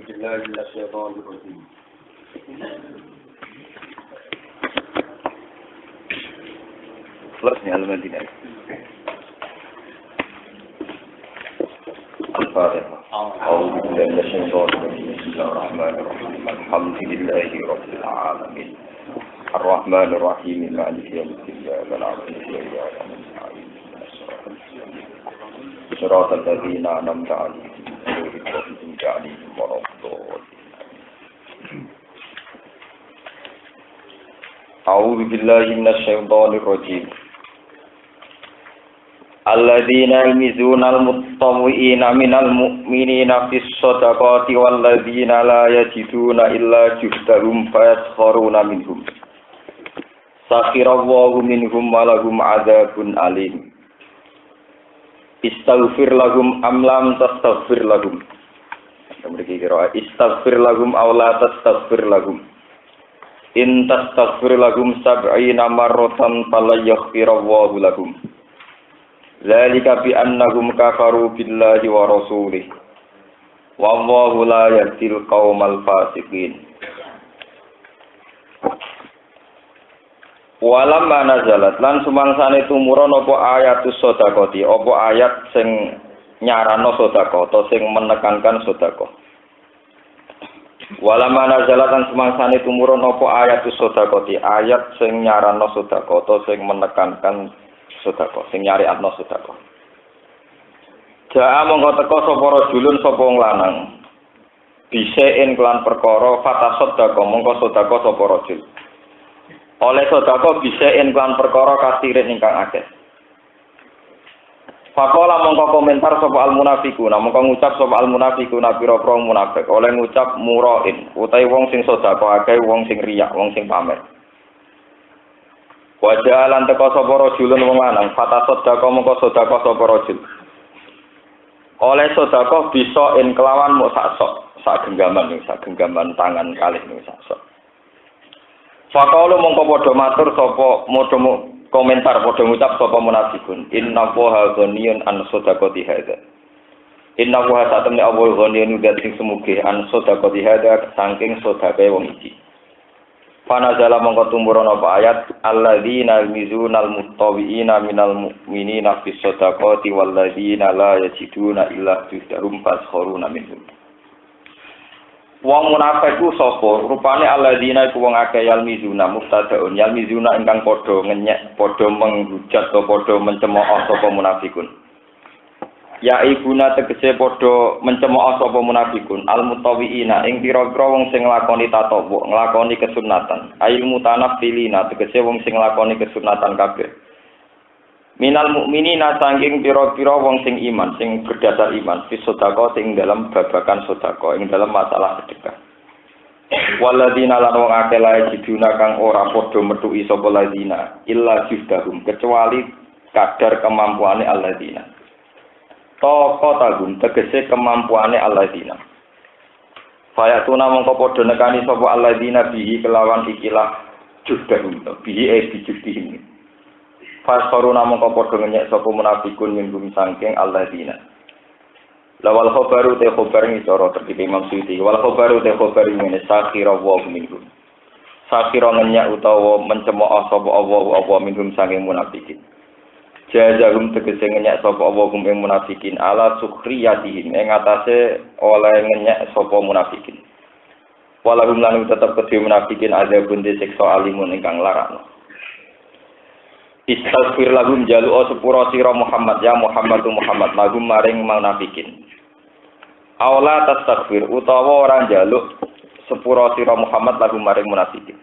بالله من الشيطان الرجيم خلصني على المدينة الفاتحة أعوذ بالله من الشيطان الرجيم بسم الله الرحمن الرحيم الحمد لله رب العالمين الرحمن الرحيم مالك يوم الدين إياك نعبد وإياك نستعين صراط الذين أنعمت عليهم غير المغضوب عليهم ولا الضالين أعوذ بالله من الشيطان الرجيم الذين يلمزون المتطوعين من المؤمنين في الصدقات والذين لا يجدون إلا جهدهم فيسخرون منهم سخر الله منهم ولهم عذاب أليم Istaghfir lahum am lam tastaghfir lahum. Mriki kira istaghfir lahum aw la tastaghfir lahum. In tastaghfir lahum sab'ina marratan fala yaghfirallahu lahum. Dzalika bi annahum kafaru billahi wa rasulihi. Wallahu la yahdil qaumal fasiqin. Walamma nazalat lan sumangsane tumurun apa ayatus sedekah apa ayat sing nyarano sedekah atau sing menekankan sedekah. Walamma nazalat lan sumangsane tumurun apa ayatus sedekah ayat sing nyarano sedekah atau sing menekankan sedekah sing nyariatno sedekah. Jaa mongko teka sapa rajulun sapa wong lanang bisein kelan perkara fatasod sedekah mongko sedekah sapa rajul. Oleh sedekah bisa kelan perkara kasirin ingkang akeh. Faqala mongko komentar sapa al munafiqun, mongko ngucap sapa al munafiqun pira-pira munafik, oleh ngucap murain, utahe wong sing sedekah akeh, wong sing riya, wong sing pamer. Wajah lan teka sapa rajulun wong lanang, fata sedekah mongko sedekah sapa rajul. Oleh sedekah bisa kelawan mok sak genggaman tangan kalih sak sok. Faqalu mongko padha matur sapa komentar padha ngucap sapa munafikun inna wa ghaniyun an sadaqati hadza inna wa satamni awal ghaniyun sing semuge an sadaqati hadza saking sedekah wong iki panazala mongko tumurun apa ayat alladzina yalmizunal muttawiina minal mu'minina fis sadaqati walladzina la yajiduna illa juhdahum faskhuruna minhum. Wong munafik ku sapa? Rupane alladzina iku wong akeh yalmizuna mubtadaun yalmizuna ingkang padha ngenyek, padha menghujat atau padha mencemooh sapa munafikun. Ya ibuna tegese padha mencemooh sapa munafikun almutawiina ing pira-pira wong sing nglakoni tatawwu, nglakoni kesunatan. Ail mutanafilina tegese wong sing nglakoni kesunatan kabeh. Minal mukminina saking pira-pira wong sing iman, sing berdasar iman, fi sedekah sing dalam babakan sedekah, ing dalam masalah sedekah. Waladina lan wong akeh lae jiduna kang ora padha metuki sapa ladina illa juhdahum kecuali kadar kemampuane alladzina. Toko tagum tegese kemampuane alladzina. Fayatuna mongko padha nekani sapa alladzina bihi kelawan ikilah juhdahum bihi bijuhdihim. Fasfaruna mongko padha ngenyek sapa munafikun minhum saking alladzina. Lawal khabaru te khabar ngisara terkite Imam Suyuti. Wal khabaru te khabar ngene sakhira wa minhum. Sakhira ngenyek utawa mencemooh sapa apa minhum saking munafikin. Jazahum tegese ngenyek sapa apa ing munafikin ala sukhriyatihim ing atase oleh ngenyek sapa munafikin. Walahum lan tetep kedhe munafikin azabun disiksa alimun ingkang larakno. Istaghfir lahum jalu'a sepura sira Muhammad ya Muhammadu Muhammad lahum maring munafikin. Aula tastaghfir utawa ora njaluk sepura sira Muhammad lahum maring munafikin.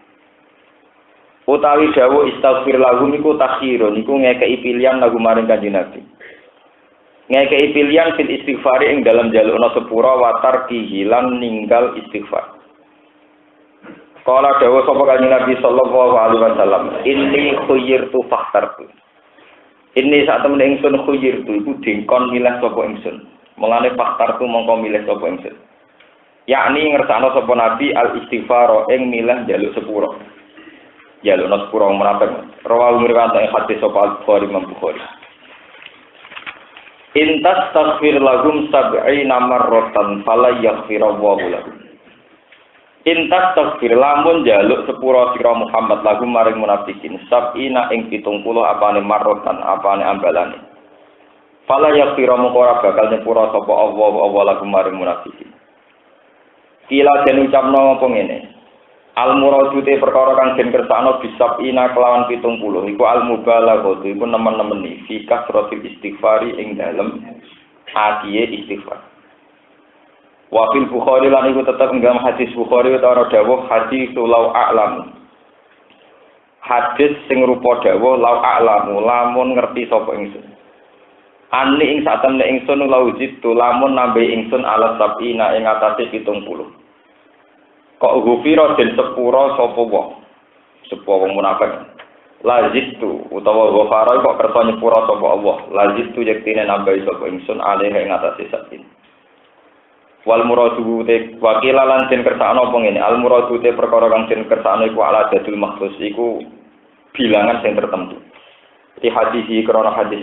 Utawi dawuh istaghfir lahum iku takhirun iku ngekeki pilihan lahum maring Kanjeng Nabi. Ngekeki pilihan fil istighfar ing dalam jalukna sepura watar kihilan ninggal istighfar. Kala dawuh sapa Kanjeng Nabi sallallahu alaihi wasallam, inni khuyyirtu fakhtartu. Inni sak temene ingsun khuyyirtu iku dingkon milih sapa ingsun. Mulane fakhtartu mongko milih sapa ingsun. Yakni ngersakno sapa Nabi al istighfar ing milih njaluk sepura. Njaluk sepura munafik. Rawahu riwayat ing hadis sapa Al-Bukhari Imam Bukhari. Intas taghfir lahum sab'ina marratan fala yaghfirallahu lahum. Intas taghfir lamun jaluk sepura sira Muhammad lahum maring munafikin sab'ina ing 70 apane marratan apane ambalane. Fala yaghfiramu ora bakal nyepura sapa Allah lahum maring munafikin. Kila den ucapno apa ngene. Al muradu te perkara kang den kersakno bisab'ina kelawan 70 iku al mubalaghah iku nemen-nemeni fi kasratil istighfari ing dalem atiye istighfar. Wa fil Bukhari lan iku tetep ing dalam hadis Bukhari utawa dawuh hadis lau a'lam. Hadis sing rupa dawuh lau a'lamu lamun ngerti sapa ingsun. Ani ing satemene ingsun lau jitu lamun nambe ingsun ala sab'ina ing atase 70. Kok gufira den sepura sapa wong wong munafik lazitu utawa ghafara kok kersa nyepura sapa Allah lazitu yektine nambahi sapa ingsun alih ing atase sakin wal muradu te wakila lan den kersakno apa ngene al muradu te perkara kang den kersakno iku ala jadul makhsus iku bilangan sing tertentu di hadis iki krana hadis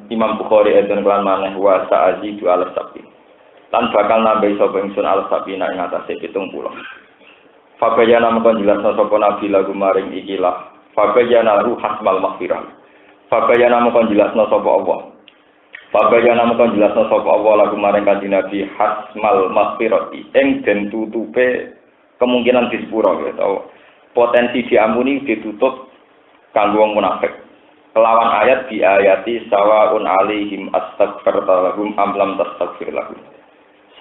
Imam Bukhari eden kelan maneh wa sa'azidu ala sakin lan bakal nambahi sapa ingsun ala sabina ing atase 70. Fabayana mengkon jelasna sapa nabi lagu maring ikilah. Fabayana ru hasmal maghfirah. Fabayana mengkon jelasna sapa Allah. Fabayana mengkon jelasna sapa Allah lagu maring kanjeng Nabi hasmal maghfirah ing den tutupe kemungkinan disepura atau potensi diampuni ditutup kanggo wong munafik. Kelawan ayat di ayati sawaun alaihim astaghfirta lahum am lam tastaghfir lahum.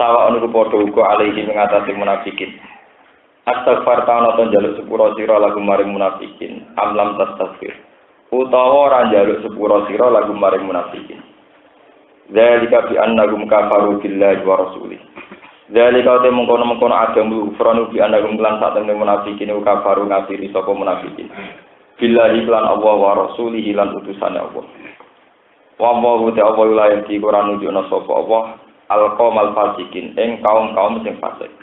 Sawaun iku padha uga alaihim ngatasi munafikin. Astaghfar ta'ala ton jaluk sepura sira lagu maring munafikin amlam tastaghfir utawa ora jaluk sepura sira lagu maring munafikin zalika bi annahum kafaru billahi wa rasulih zalika te mengkono-mengkono adam ufranu bi annahum lan satemene munafikin kafaru ngafiri sapa munafikin billahi lan Allah wa rasulih lan utusane Allah wa Allahu ta'ala la yati Quran nunjukna sapa Allah al-qaumal fasikin ing kaum-kaum sing fasik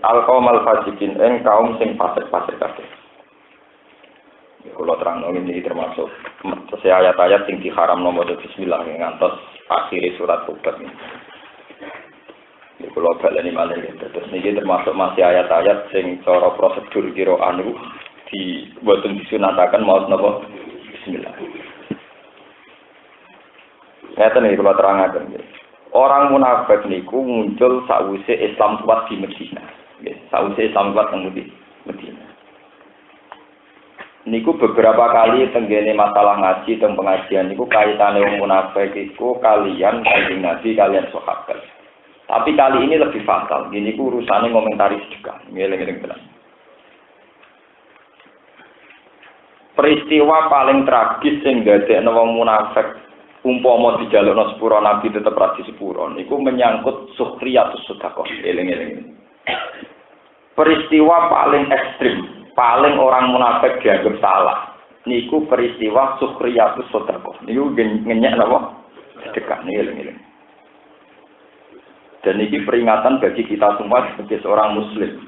al-qaumal fasikin ing kaum sing fasik-fasik kabeh. Kula terangno ini termasuk ayat-ayat sing diharamno maca bismillah ngantos akhir surat Tobat. Iki kula baleni malih terus niki termasuk masih ayat-ayat sing cara prosedur qira'an di boten disunataken maos napa bismillah. Ngeten iki kula terangaken. Orang munafik niku muncul sakwise Islam kuat di Madinah. Sausé sambat ngemudi Medina. Niku beberapa kali tenggene masalah ngaji dan pengajian niku kaitane wong munafik iku kalian kanjeng Nabi kalian sahabat. Tapi kali ini lebih fatal. Gini ku urusane ngomentari sedekah. Ngeleng-eleng tenan. Peristiwa paling tragis sing dadekno wong munafik umpama dijalukno sepuro Nabi tetep ra disepuro niku menyangkut sukhriyatus sedekah. Eleng-eleng. Peristiwa paling ekstrim, paling orang munafik dianggap salah. Niku peristiwa sukhriyatus sedekah. Niku ngenyek napa? Sedekah niki. Dan ini peringatan bagi kita semua sebagai seorang muslim.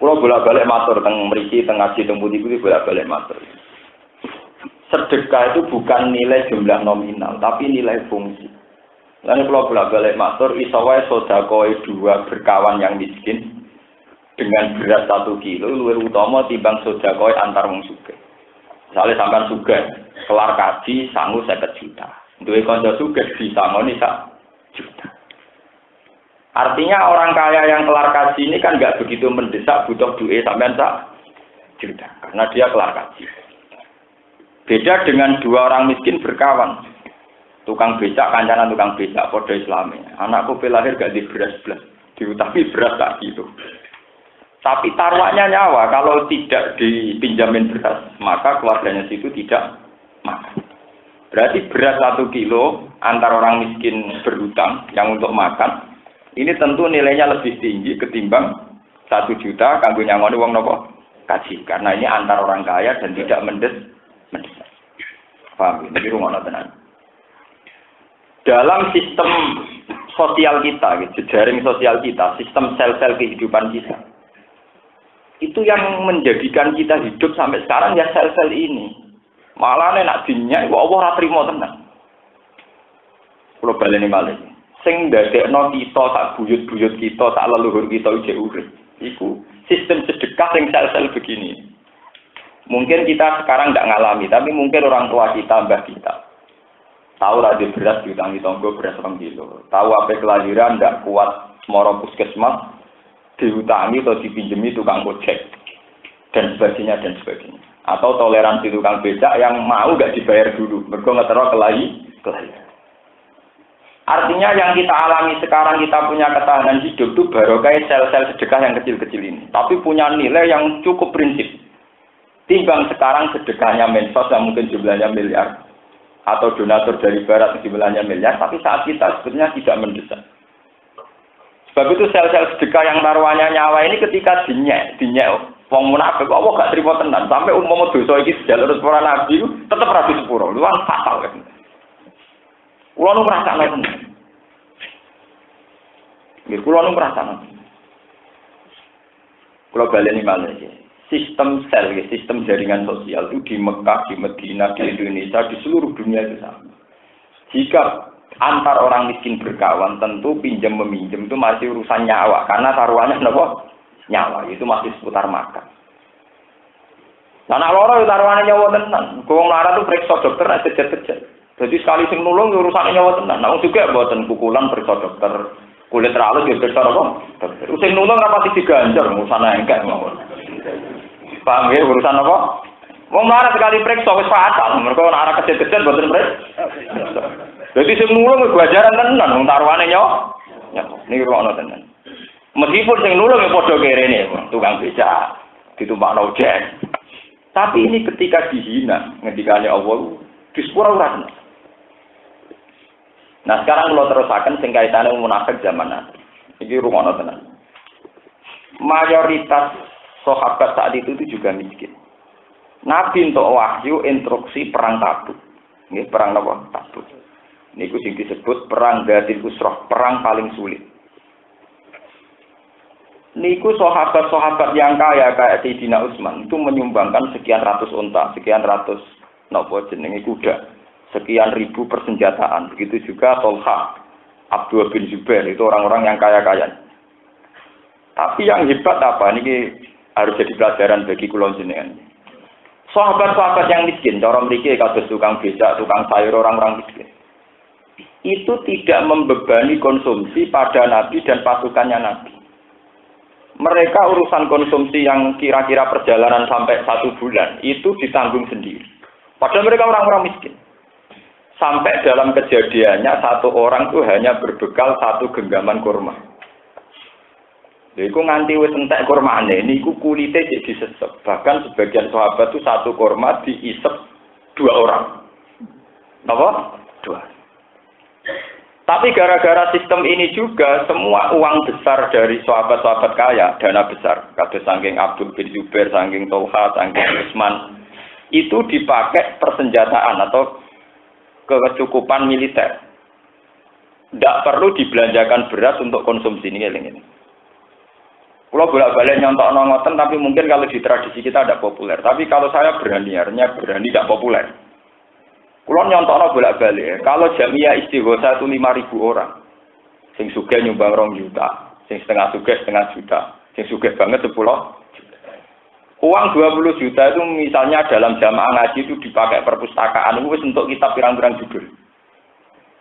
Kalau bolak-balik matur teng mriki teng ngaji teng pundi-pundi bolak-balik matur. Sedekah itu bukan nilai jumlah nominal, tapi nilai fungsi. Lalu kalau bolak-balik matur iso wae sedekah dua berkawan yang miskin dengan beras 1 kilo luwih utama timbang sedekah antar wong sugih. Misale sampean sugih, kelar kaji sangu 50 juta. Duwe kanca sugih disangoni 1 juta. Artinya orang kaya yang kelar kaji ini kan nggak begitu mendesak butuh duit sampean 1 juta karena dia kelar kaji. Beda dengan dua orang miskin berkawan. Tukang becak kancanan tukang becak padha islame. Anakku lahir gak di beras belas, diutangi beras tak gitu. Tapi taruhannya nyawa, kalau tidak dipinjamin beras, maka keluarganya situ tidak makan. Berarti beras 1 kilo antar orang miskin berhutang yang untuk makan, ini tentu nilainya lebih tinggi ketimbang 1 juta kanggo nyangoni wong nopo kaji. Karena ini antar orang kaya dan tidak mendesak. Paham? Ini rumah tenan. Dalam sistem sosial kita, jejaring sosial kita, sistem sel-sel kehidupan kita, itu yang menjadikan kita hidup sampai sekarang ya sel-sel ini. Malah nak dinyak, Allah ora trimo tenan. Kula baleni malih. Sing ndadekno kita sak buyut-buyut kita, sak leluhur kita ijek urip. Iku sistem sedekah sing sel-sel begini. Mungkin kita sekarang tidak ngalami, tapi mungkin orang tua kita, mbah kita. Tahu lagi beras diutangi tonggo beras 2 kilo. Tahu apa kelahiran tidak kuat moro puskesmas diutangi atau dipinjemi tukang ojek dan sebagainya dan sebagainya. Atau toleransi tukang becak yang mau nggak dibayar dulu, mergo ngetero kelahiran. Artinya yang kita alami sekarang kita punya ketahanan hidup itu barokah sel-sel sedekah yang kecil-kecil ini. Tapi punya nilai yang cukup prinsip. Timbang sekarang sedekahnya mensos yang mungkin jumlahnya miliar. Atau donatur dari barat yang jumlahnya miliar. Tapi saat kita sebenarnya tidak mendesak. Sebab itu sel-sel sedekah yang taruhannya nyawa ini ketika dinyek. Wong munafik, Allah gak terima tenan. Sampai umpama dosa iki sejalur para nabi tetap rapi sepuro. Luang fatal kan. Kulo nu ngrasakno tenan. Nggih, kulo nu ngrasakno. Kulo baleni malih. Sistem sel, sistem jaringan sosial itu di Mekah, di Madinah, di Indonesia, di seluruh dunia itu sama. Jika antar orang miskin berkawan, tentu pinjam meminjam itu masih urusan nyawa, karena taruhannya apa? Nyawa, itu masih seputar makan. Nah, nak loro taruhannya nyawa tenan. Wong lara tuh periksa dokter nek kejet-kejet. Jadi sekali sing nulung urusannya nyawa tenan. Nah, juga mboten pukulan periksa dokter. Kulit ralus ya periksa apa? Dokter. Sing nulung rapati diganjar urusan engkek mawon. Paham ya urusan apa? Wong lara sekali periksa wis fatal. Mergo nek arek kejet-kejet mboten periksa. Jadi sing nulung gajaran tenan wong taruhane nyawa. Niki rono tenan. Meskipun sing nulung ya padha kerene, tukang becak, ditumpakno ojek. Tapi ini ketika dihina, ngendikane Allah, disepuro ora. Nah, sekarang kalau terusaken sing kaitane munafik zaman Nabi. Iki rumono tenan. Mayoritas sahabat saat itu juga miskin. Nabi untuk wahyu instruksi perang Tabuk. Nggih, perang napa? Tabuk. Niku sing disebut perang Ghadir Usrah, perang paling sulit. Niku sahabat-sahabat yang kaya kayak Sayyidina Utsman itu menyumbangkan sekian ratus unta, sekian ratus napa jenenge kuda, sekian ribu persenjataan. Begitu juga Tolha, Abdullah bin Zubair itu orang-orang yang kaya-kaya. Tapi yang hebat apa? Niki harus jadi pelajaran bagi kula jenengan. Sahabat-sahabat yang miskin, cara mriki kados tukang becak, tukang sayur, orang-orang miskin. Itu tidak membebani konsumsi pada Nabi dan pasukannya Nabi. Mereka urusan konsumsi yang kira-kira perjalanan sampai 1 bulan itu ditanggung sendiri. Padahal mereka orang-orang miskin. Sampai dalam kejadiannya satu orang itu hanya berbekal 1 genggaman kurma. Iku nganti wis entek kurmane niku kulite jadi disesep. Bahkan sebagian sahabat itu 1 kurma diisep 2 orang. Napa? 2. Tapi gara-gara sistem ini juga semua uang besar dari sahabat-sahabat kaya, dana besar, kados saking Abdul bin Zubair, saking Tolha, saking Utsman, itu dipakai persenjataan atau kecukupan militer. Tidak perlu dibelanjakan beras untuk konsumsi ini. Kalau bolak-balik nyontok ngoten, tapi mungkin kalau di tradisi kita tidak populer. Tapi kalau saya berani tidak populer. Kalau nyontokno bolak-balik, kalau jamiah istighosa itu 5.000 orang, sing sugih nyumbang 2 juta, sing setengah juta, sing sugih banget 10 juta. Uang 20 juta itu misalnya dalam jamaah ngaji itu dipakai perpustakaan, itu wis untuk kitab pirang-pirang judul.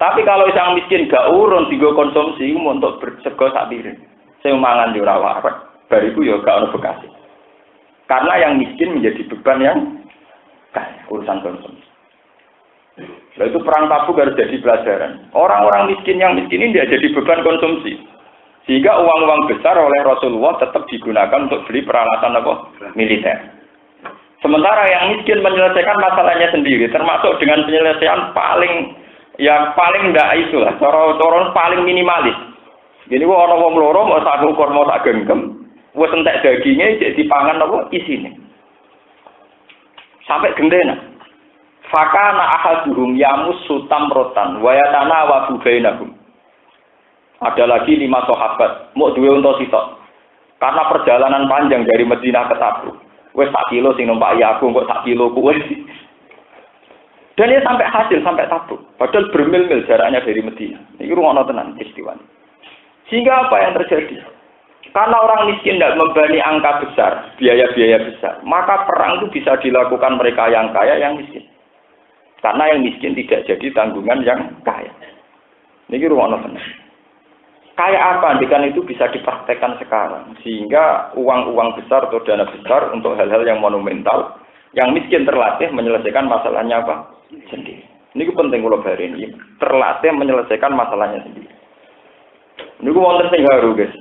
Tapi kalau yang miskin gak urun digo konsumsi, itu untuk bersego sak piring. Sing mangan yo ora wae, bariku yo gak ono bekas. Karena yang miskin menjadi beban yang kaya urusan konsumsi. Nah, itu perang Tabuk harus jadi pelajaran. Orang-orang miskin yang miskin ini tidak jadi beban konsumsi. Sehingga uang-uang besar oleh Rasulullah tetap digunakan untuk beli peralatan militer. Sementara yang miskin menyelesaikan masalahnya sendiri, termasuk dengan penyelesaian paling enggak itulah, cara paling minimalis. Jadi orang wong loro mau sak ukur mau sak genggam, wis entek dagingnya jadi dipangan isine. Sampai gendena. Fakana ahaduhum yamussu tamrotan wa yatanawabu bainahum. Ada lagi 5 sahabat, mau duwe unta sitok. Karena perjalanan panjang dari Madinah ke Tabuk. Wis 1 kilo sing numpak aku kok 1 kilo kuwi. Dan ya sampai hasil, sampai Tabuk. Padahal bermil-mil jaraknya dari Medina. Ini ruang tenan peristiwa. Sehingga apa yang terjadi? Karena orang miskin tidak membebani angka besar, biaya-biaya besar, maka perang itu bisa dilakukan mereka yang kaya, yang miskin. Karena yang miskin tidak jadi tanggungan yang kaya. Ini ruang tenan. Kayak apa andikan itu bisa dipraktekkan sekarang, sehingga uang-uang besar atau dana besar untuk hal-hal yang monumental, yang miskin terlatih menyelesaikan masalahnya apa? Sendiri. Ini penting kalau hari ini, terlatih menyelesaikan masalahnya sendiri. Ini wonten sing haru guys.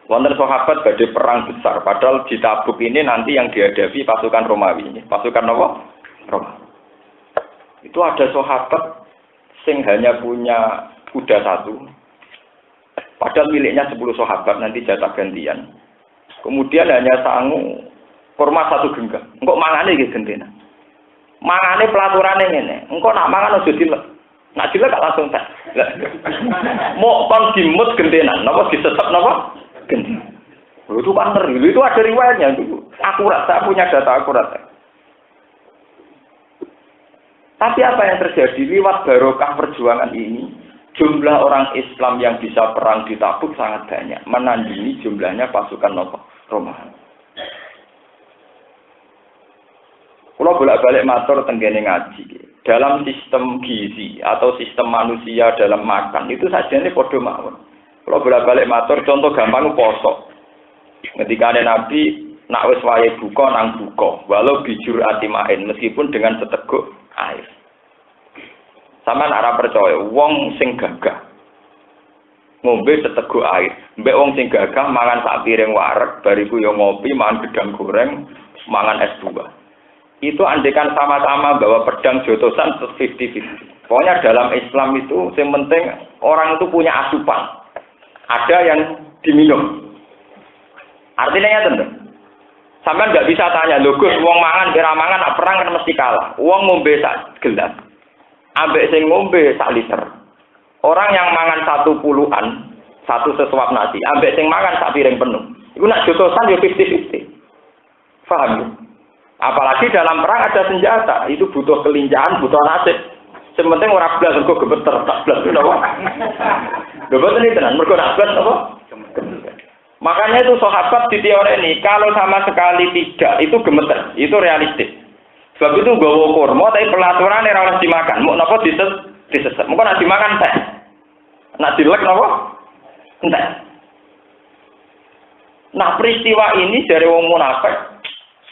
Wonten sahabat badhe perang besar, padahal di Tabuk ini nanti yang dihadapi pasukan Romawi ini. Pasukan apa? Romawi. Itu ada sahabat sing hanya punya kuda satu. Padahal miliknya 10 sahabat, nanti jatah gantian. Kemudian hanya sangu kurma 1 genggam. Engkau mangane iki gentena. Mangane pelaturane ngene. Engkau nak mangan aja dilek. Nak dilek gak langsung tak. Mau kon dimut gentenan, napa disesep napa? Gentena. Itu kan itu ada riwayatnya itu. Akurat, saya punya data akurat. Tapi apa yang terjadi lewat barokah perjuangan ini? Jumlah orang Islam yang bisa perang di Tabuk sangat banyak, menandingi jumlahnya pasukan Romawi. Kalau bolak-balik matur tenggene ngaji, dalam sistem gizi atau sistem manusia dalam makan itu saja ini podo mawon. Kalau bolak-balik matur, contoh gampang poso. Ketika ada Nabi nak wis wayahe buka nang buka, walau bijur atimain meskipun dengan seteguk air. Sampeyan ora percaya, wong sing gagah ngombe seteguk air, mbek wong sing gagah mangan sak piring wareg, bariku yo ngopi, mangan gedang goreng, mangan es buah. Itu andekan sama-sama bawa pedang jotosan 50-50. Pokoknya dalam Islam itu yang penting orang itu punya asupan. Ada yang diminum. Artinya ya tentu. Sampeyan enggak bisa tanya, lho Gus, wong mangan kira mangan nak perang kan mesti kalah. Wong ngombe sak gelas. Ambek sing ngombe sak liter. Orang yang mangan 10-an, satu sesuap nasi, ambek sing mangan sak piring penuh. Iku nak jotosan yo 50-50. Paham ya? Apalagi dalam perang ada senjata, itu butuh kelincahan, butuh nasib. Sementing ora blas kok gemeter, tak blas napa. Gemeter ini tenan, mergo nak blas apa? Makanya itu sahabat di teori ini, kalau sama sekali tidak, itu gemeter, itu realistis. Sebab itu gawa kurma tapi pelaturane ora oleh dimakan. Mok napa disesep. Mok nek dimakan teh. Nek dilek napa? Entek. Nah, peristiwa ini dari wong munafik,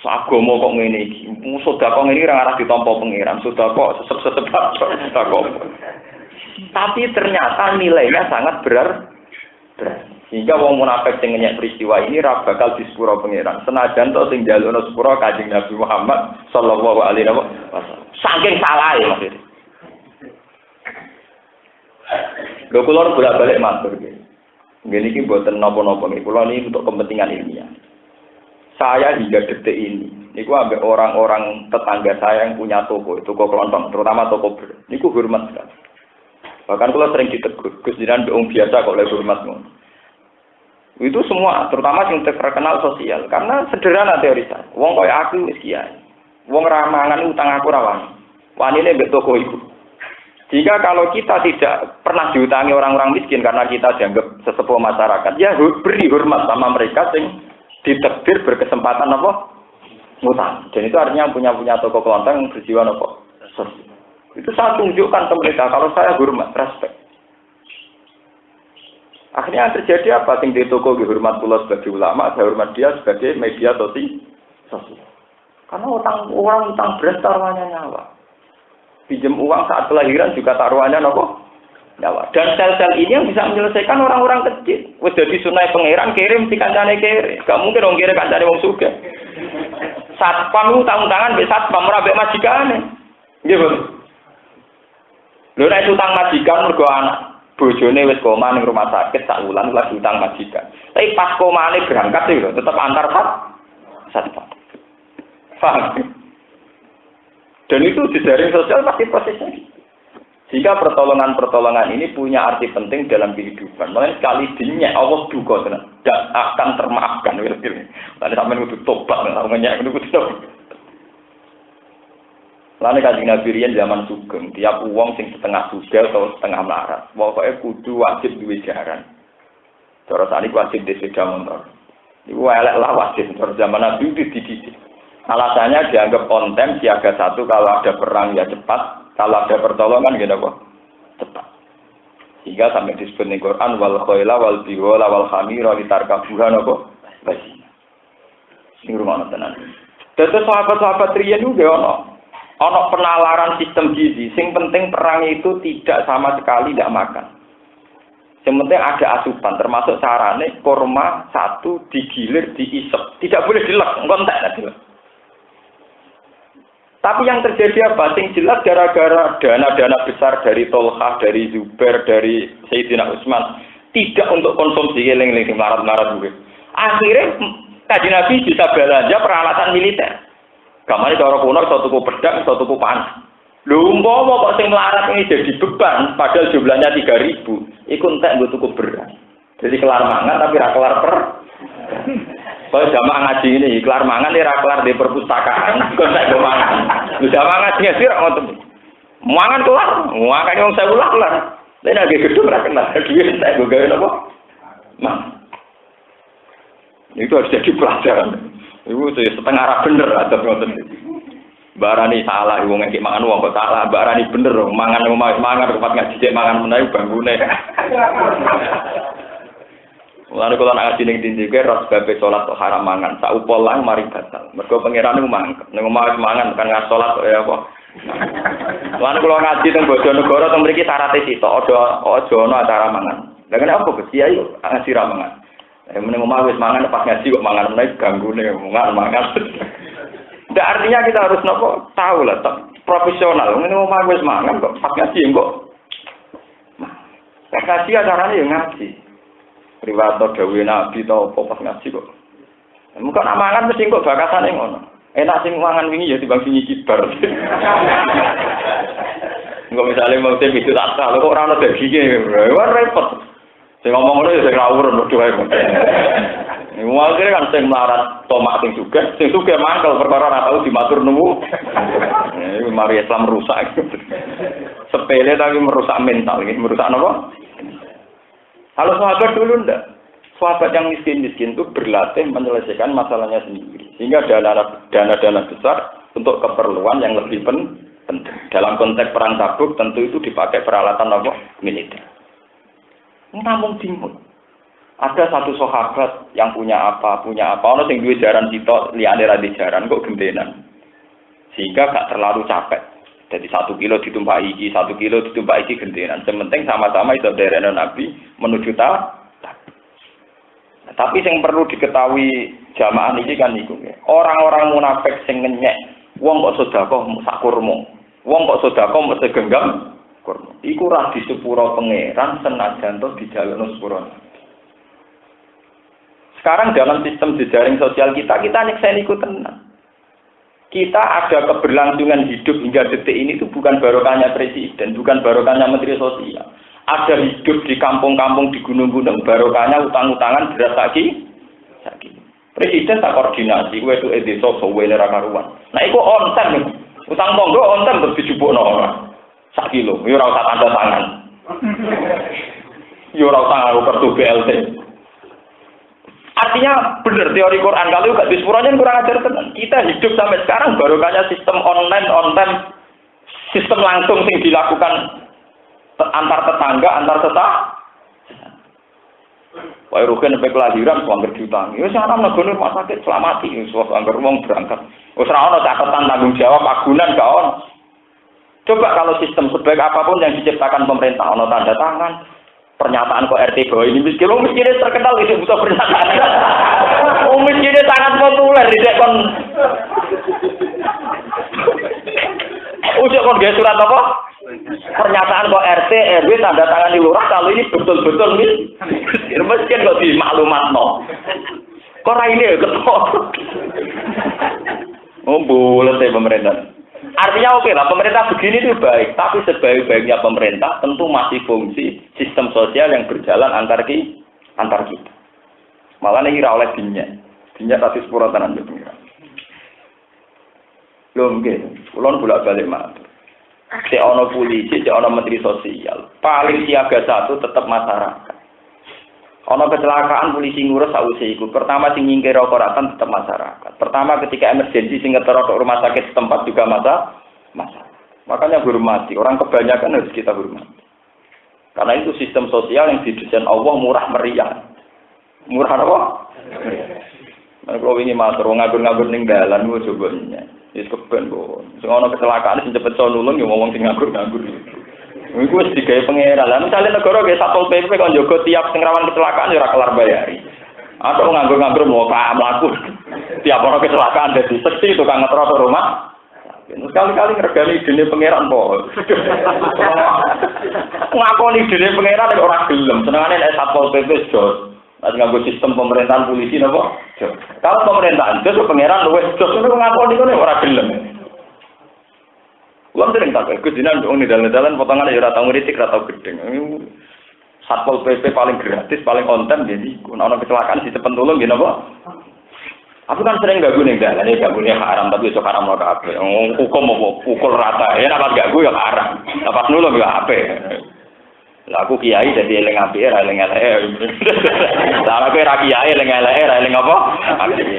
agama kok ngene iki. Sedekah ngene ora arah ditampa pangeran. Sedekah sesep-sesep sedekah. Tapi ternyata nilainya sangat berat. Sehingga wong munafik sing ngenyek peristiwa ini ra bakal disepuro pangeran. Senajan to sing njalukno sepuro Kanjeng Nabi Muhammad sallallahu alaihi wasallam. Saking salahe maksudnya. Lho kula bolak-balik matur nggih. Ngene iki mboten napa-napa nggih. Kula niki untuk kepentingan ilmiah. Saya hingga detik ini niku ambek orang-orang tetangga saya yang punya toko kelontong, terutama toko ber. Niku hormat sekali. Bahkan kula sering ditegur, Gus jenengan wong biasa kok oleh hormat ngono. Itu semua, terutama yang terkenal sosial, karena sederhana teori saya. Wong kaya aku wis kiai. Wong ramangan utang aku rawan. Wanine mbek toko iku. Jika kalau kita tidak pernah diutangi orang-orang miskin karena kita dianggap sesepuh masyarakat, ya beri hormat sama mereka sing ditakdir berkesempatan apa? Ngutang. Dan itu artinya punya toko kelontong berjiwa apa? Sosial. Itu saya tunjukkan ke mereka kalau saya hormat, respect. Akhirnya terjadi apa? Sing di toko dihormat pula sebagai ulama, saya hormat dia sebagai media sosial. Karena orang utang beras taruhannya nyawa. Pinjam uang saat kelahiran juga taruhannya apa? Nyawa. Dan sel-sel ini yang bisa menyelesaikan orang-orang kecil. Wis dadi sunai pangeran kirim si kancane kiri. Gak mungkin wong kiri kancane wong sugih. Satpam utang-utangan mbek satpam ora mbek majikane. Nggih, Bu. Lho nek utang majikan mergo anak bojone wis koma ning rumah sakit sak wulan lagi utang majikan. Tapi pas komane berangkat lho tetep antar satpam. Paham? Dan itu di jaring sosial pasti prosesnya. Jika pertolongan-pertolongan ini punya arti penting dalam kehidupan, makanya sekali dinyak Allah duka dan akan termaafkan. Tadi sampai itu tobat, namanya itu tobat. Lane Kanjeng Nabi riyen zaman sugeng, tiap wong sing setengah sugih atau setengah melarat, pokoke kudu wajib duwe jaran. Cara sakniki wajib di sepeda motor. Iku elek lah wajib terus zaman Nabi dididik. Alasannya dianggap konten siaga satu kalau ada perang ya cepat, kalau ada pertolongan gitu kok cepat. Sehingga sampai disebut di Quran wal khayla wal biwala wal khamira litarkabuha napa basi. Sing rumono tenan. Dadi sahabat-sahabat riyen juga ono penalaran sistem gizi, sing penting perang itu tidak sama sekali tidak makan. Yang penting ada asupan, termasuk carane korma satu digilir, diisep, tidak boleh dilek, entek nanti. Tapi yang terjadi apa? Sing jelas gara-gara dana-dana besar dari Tolhah, dari Zubair, dari Sayyidina Utsman tidak untuk konsumsi eling-eling marat-marat juga. Akhirnya Kanjeng Nabi bisa belanja peralatan militer. Kamane cara kuno iso tuku pedang, iso tuku panah. Lho umpama kok sing melarat ini jadi beban, padahal jumlahnya 3.000, iku entek nggo tuku beras. Jadi kelar mangan tapi ra kelar per. Kalau jamaah ngaji ini kelar mangan ora kelar di perpustakaan, kok entek go mangan. Lho jamaah ngaji sih ra ngoten. Mangan kelar, makane wong 1000 lah kelar. Nek nek gedung ra kelar, duwe entek go gawe napa? Itu harus jadi pelajaran. Ibu setengah arah bener atau ngoten. Barani salah wong ngeki mangan wong kok salah, barani bener mangan mangan tempat ngaji cek mangan menawi banggune. Lalu kalau nak ngaji ning dindi ke ros babe salat kok haram mangan, sak upol lang mari batal. Mergo pangerane mangkel. Ning omah mangan kan ngas salat kok ya apa. Lalu kalau ngaji teng Bojonegoro teng mriki syaraté sitok aja ana acara mangan. Lah kene apa Gus Kiai ngaji ra mangan. Meneng omah wis mangan pas ngaji kok mangan meneh ganggune mangan. Ndak artinya kita harus nopo tahu lah profesional. Meneng omah wis mangan kok pas ngaji kok. Pas ngaji acarane ya ngaji. Riwayat dawuh Nabi to apa pas ngaji kok. Muga nak mangan mesti kok bakasane ngono. Enak sing mangan wingi ya timbang sing kibar. Engko misale mau tem itu tak tahu kok ora ono daginge. Wah repot. Sing ngomong ngono ya sing ngawur bodho ae. Akhire kan sing melarat tomak sing sugih mangkel perkara ora tau dimatur nuwu. Iki mari Islam rusak. Sepele tapi merusak mental, ini merusak apa? Kalau sahabat dulu ndak. Sahabat yang miskin-miskin itu berlatih menyelesaikan masalahnya sendiri. Sehingga dana-dana besar untuk keperluan yang lebih penting. Dalam konteks perang Tabuk tentu itu dipakai peralatan apa? Militer. Namun timun. Ada satu sahabat yang punya apa, ono sing duwe jaran sitok liyane ra jaran kok gendenan. Sehingga gak terlalu capek. Jadi 1 kilo ditumpaki iki, 1 kilo ditumpaki iki gendenan. Sementing sama-sama iso derene Nabi menuju tapi yang perlu diketahui jamaah ini kan niku. Orang-orang munafik sing ngenyek, wong kok sedekah sak kurma. Wong kok sedekah mung segenggam kurma. Iku ra disepuro pangeran senajan to dijalukno sepuro. Sekarang dalam sistem jejaring sosial kita nyekseni iku tenan. Kita ada keberlangsungan hidup hingga detik ini itu bukan barokahnya presiden, bukan barokahnya menteri sosial. Ada hidup di kampung-kampung, di gunung-gunung, barokahnya utang-utangan beras lagi. Presiden tak koordinasi, gue itu desa sowe nera karuan. Nah, itu onten, utang monggo onten terus dijupukno ora. 1 kilo, yo ora usah tanda tangan. Yo ora usah ngaku kartu BLT. Artinya benar teori Quran kalau enggak disepuranya kurang ajar tenan. Kita hidup sampai sekarang barokahnya sistem online, sistem langsung yang dilakukan antar tetangga, antar Wah, rugen sampai kelahiran, suangger diutang. Ya, saya anak negara rumah sakit, selamati. Suangger rumah berangkat. Usaha ada catatan tanggung jawab, agunan, kawan. Coba kalau sistem sebaik apapun yang diciptakan pemerintah, ada tanda tangan, pernyataan kok RT bahwa ini miskin. Miskinnya terkenal, itu butuh pernyataan. Miskinnya sangat populer, tidak kon. Ujuk kon gaya surat apa? Pernyataan kok RT, RW tanda tangan di lurah kalau ini betul-betul miskin kok di maklumat no. Kok ini ya ketok. Oh boleh sih pemerintah. Artinya oke lah pemerintah begini itu baik, tapi sebaik-baiknya pemerintah tentu masih fungsi sistem sosial yang berjalan antar kita. Malah ini oleh dinyak tadi sepura tanan pengiran. Lho nggih, kula bolak-balik matur. Cek ana polisi, cek ana menteri sosial. Paling siaga satu tetap masyarakat. Ana kecelakaan polisi ngurus sause iku. Pertama sing nyingkir koratan tetap masyarakat. Pertama ketika emergensi sing ngetero ke rumah sakit setempat juga masalah. Makanya hormati. Orang kebanyakan harus kita hormati. Karena itu sistem sosial yang didesain Allah murah meriah. Murah apa? Nah, kalau ini matur ngabur-ngabur ning dalan ku coba nyek. Wis keben kok. Sing ana kecelakaan sing cepet nulung ya ngomong sing nganggur-nganggur. Iku wis digawe pangeran. Lah misale negara ge Satpol PP kon njogo tiap sing rawan kecelakaan ya ora kelar bayari. Atau nganggur-nganggur mau mlaku. Tiap ana kecelakaan dadi seksi tukang ngetro rumah. Sekali-kali ngergani idene pangeran po. Ngakoni idene pangeran ora gelem. Senengane nek Satpol PP jos. Nek nganggo sistem pemerintahan polisi napa? Kalau pemerintahan jos pangeran luwes jos ngono ngakoni kene ora gelem. Wong sering tak kedinan wong dalan-dalan potongan ya ora tau ngritik ora tau gedeng. Satpol PP paling gratis, paling on time jadi ana kecelakaan di cepet tolong nggih napa? Aku kan sering gak ning dalan, gak gune haram tapi iso haram ora kabeh. Hukum apa pukul rata. Ya nek gak gue ya haram. Pas nulung ya apik. Lah aku kiai dadi eling apike ra eling eleke. Lah aku ra kiai eling eleke ra eling apa?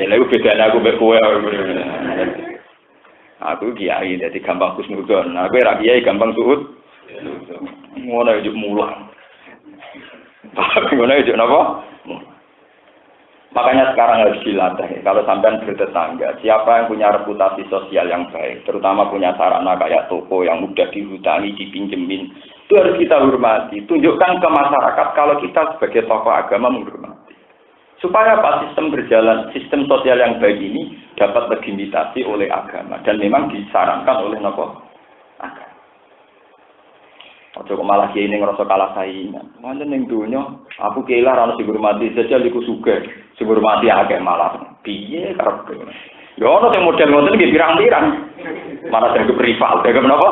Lha bedane aku mbek kowe. Aku kiai dadi gampang kusnudon. Aku ra kiai gampang suud. Ngono yo mulang. Ngono yo napa? Makanya sekarang harus dilatih. Kalau sampean bertetangga, siapa yang punya reputasi sosial yang baik, terutama punya sarana kayak toko yang mudah dihutangi, dipinjemin, itu harus kita hormati. Tunjukkan ke masyarakat kalau kita sebagai tokoh agama menghormati. Supaya apa sistem berjalan, sistem sosial yang baik ini dapat legitimasi oleh agama dan memang disarankan oleh agama. Ojo kok malah kiai ning ngrasa kalah saingan. Wonten ning donya, aku kiai lah ora sing hormati, sejal iku sugih, sing hormati akeh malah. Piye karepe? Ya ono sing model ngoten nggih pirang-pirang. Malah dadi rival, dadi menapa?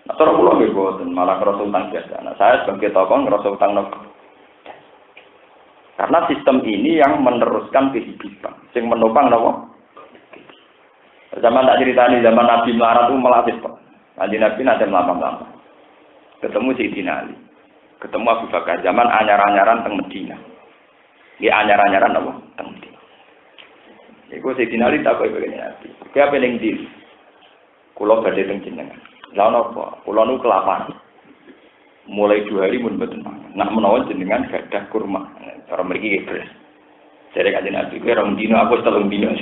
Nah, terus kula nggih boten, malah ngrasa utang biasa. Nah, saya sebagai tokoh ngrasa utang nopo. Karena sistem ini yang meneruskan kehidupan, sing menopang napa? Zaman tak ceritani zaman Nabi melarat itu melatih Pak. Nabi nanti lama-lama ketemu Sayyidina Ali, ketemu Abu Bakar zaman anyar-anyaran teng Medina. Ya anyar-anyaran apa? Teng Medina. Iku Sayyidina Ali tak koyo begini Nabi. Ki apa ning ndi? Kula badhe teng jenengan. Lah napa? Kula nu kelaparan. Mulai 2 hari mun mboten mangan. Nak menawa jenengan gadah kurma. Cara mriki nggih beres. Jadi kanjeng Nabi ki rong dino aku 3 dino.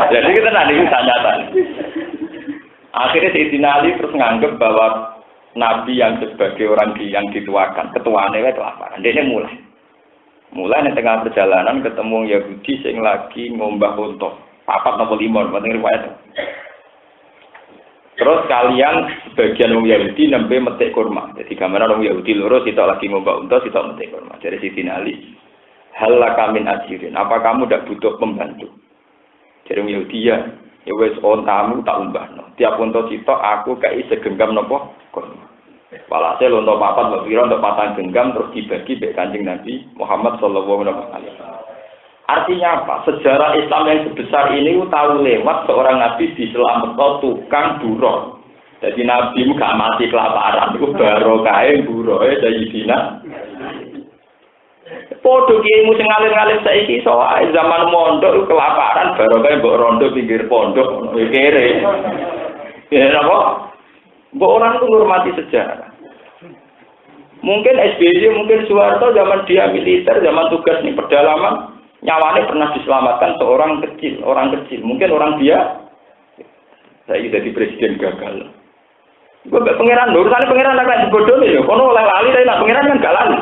Jadi kita nanti nyata. Akhirnya Sayyidina Ali terus nganggep bahwa Nabi yang sebagai orang yang dituakan, ketuaannya itu kelaparan. Dia mulai di tengah perjalanan ketemu Yahudi yang lagi ngombah untuk 4 atau 5, penting riwayat. Terus kalian sebagian orang Yahudi nembe metik kurma. Jadi gambaran orang Yahudi lurus itu lagi ngombah untuk itu metik kurma. Jadi Sayyidina Ali, hal lakamin ajirin. Apa kamu tidak butuh pembantu? Jadi orang Yahudi ya wis ontamu tak umbahno. Tiap unta sitok aku kei segenggam napa kurma. Walhasil unta 4 mbok pira untuk 4 genggam terus dibagi mek Kanjeng Nabi Muhammad sallallahu alaihi wasallam. Artinya apa? Sejarah Islam yang sebesar ini tahu lewat seorang nabi diselametno tukang buruh. Jadi nabi gak mati kelaparan iku barokahe buruhe Sayyidina. Podo kiaimu sing ngalir-ngalir saiki iso ae zaman mondok kelaparan barokah mbok rondo pinggir pondok ngono kere. Ya napa? Mbok orang itu menghormati sejarah. Mungkin SBY, mungkin Soeharto zaman dia militer, zaman tugas di pedalaman, nyawanya pernah diselamatkan seorang kecil, orang kecil. Mungkin orang dia saya jadi presiden gagal. Gue pangeran lho, urusan pangeran lek dibodoh ya, kono oleh lali tapi nak pangeran kan gak lali.